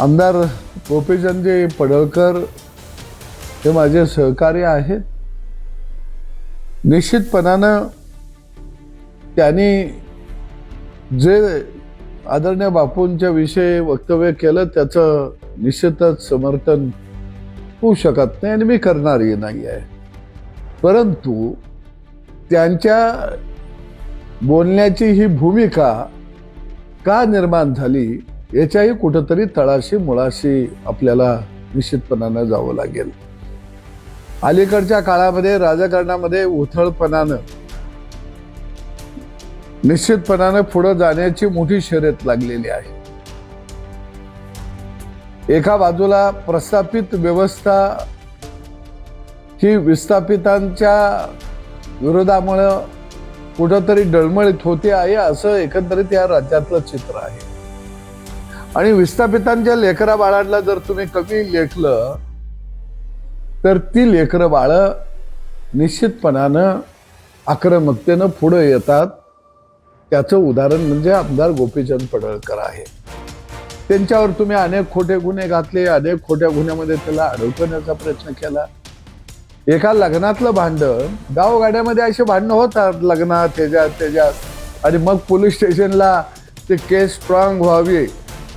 आमदार गोपीचंदजी पडळकर हे माझे सहकारी आहेत. निश्चितपणानं त्यांनी जे आदरणीय बापूंच्या विषयी वक्तव्य केलं त्याचं निश्चितच समर्थन होऊ शकत नाही आणि मी करणारही नाही आहे. परंतु त्यांच्या बोलण्याची ही भूमिका का निर्माण झाली याच्याही कुठंतरी तळाशी मुळाशी आपल्याला निश्चितपणानं जावं लागेल. अलीकडच्या काळामध्ये राजकारणामध्ये उथळपणानं निश्चितपणानं पुढे जाण्याची मोठी शर्यत लागलेली आहे. एका बाजूला प्रस्थापित व्यवस्था ही विस्थापितांच्या विरोधामुळं कुठंतरी डळमळीत होते आहे असं एकंदरीत या राज्यातलं चित्र आहे. आणि विस्थापितांच्या लेकरा बाळांना जर तुम्ही कमी लेखलं तर ती लेकरं बाळं निश्चितपणानं आक्रमकतेनं पुढे येतात. त्याचं उदाहरण म्हणजे आमदार गोपीचंद पडळकर आहे. त्यांच्यावर तुम्ही अनेक खोटे गुन्हे घातले, अनेक खोट्या गुन्ह्यामध्ये त्याला अडवण्याचा प्रयत्न केला. एका लग्नातलं भांडण गावगाड्यामध्ये असे भांडणं होतात लग्नात त्याच्यात आणि मग पोलीस स्टेशनला ते केस स्ट्रॉंग व्हावी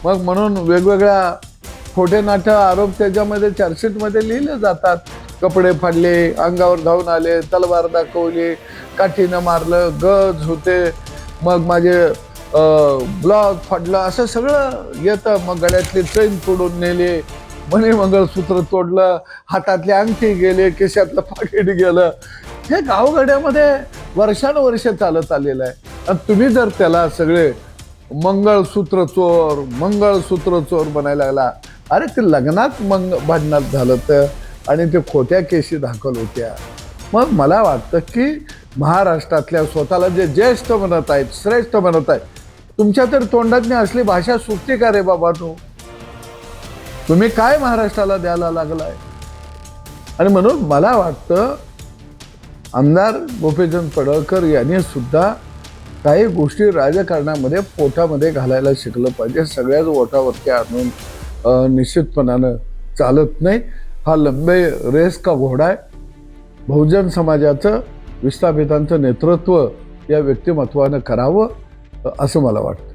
मग म्हणून वेगवेगळ्या खोटे नाटे आरोप त्याच्यामध्ये चार्जशीटमध्ये लिहिले जातात. कपडे फाडले, अंगावर धावून आले, तलवार दाखवली, काठीनं मारलं, गज होते, मग माझे ब्लॉक फाडलं, असं सगळं येतं. मग गळ्यातली चैन तोडून नेले, मणी मंगळसूत्र तोडलं, हातातली अंगठी गेले, केशातलं पाकिट गेलं. हे गावगाड्यामध्ये वर्षानुवर्ष चालत आलेलं आहे. आणि तुम्ही जर त्याला सगळे मंगळसूत्र चोर बनायला लागला. अरे ते लग्नात भांडणात झालं तर आणि ते खोट्या केशी दाखल होत्या. मग मला वाटतं की महाराष्ट्रातल्या स्वतःला जे ज्येष्ठ म्हणत आहेत, श्रेष्ठ म्हणत आहेत, तुमच्या तर तोंडातनी असली भाषा सुटते का रे बाबा? तुम्ही काय महाराष्ट्राला द्यायला लागलाय? आणि म्हणून मला वाटतं आमदार गोपीचंद पडळकर यांनी सुद्धा काही गोष्टी राजकारणामध्ये पोटामध्ये घालायला शिकलं पाहिजे. सगळ्याच ओठावरती आणून निश्चितपणानं चालत नाही. हा लंबे रेस का घोडा आहे. बहुजन समाजाचं विस्थापितांचं नेतृत्व या व्यक्तिमत्वानं करावं असं मला वाटतं.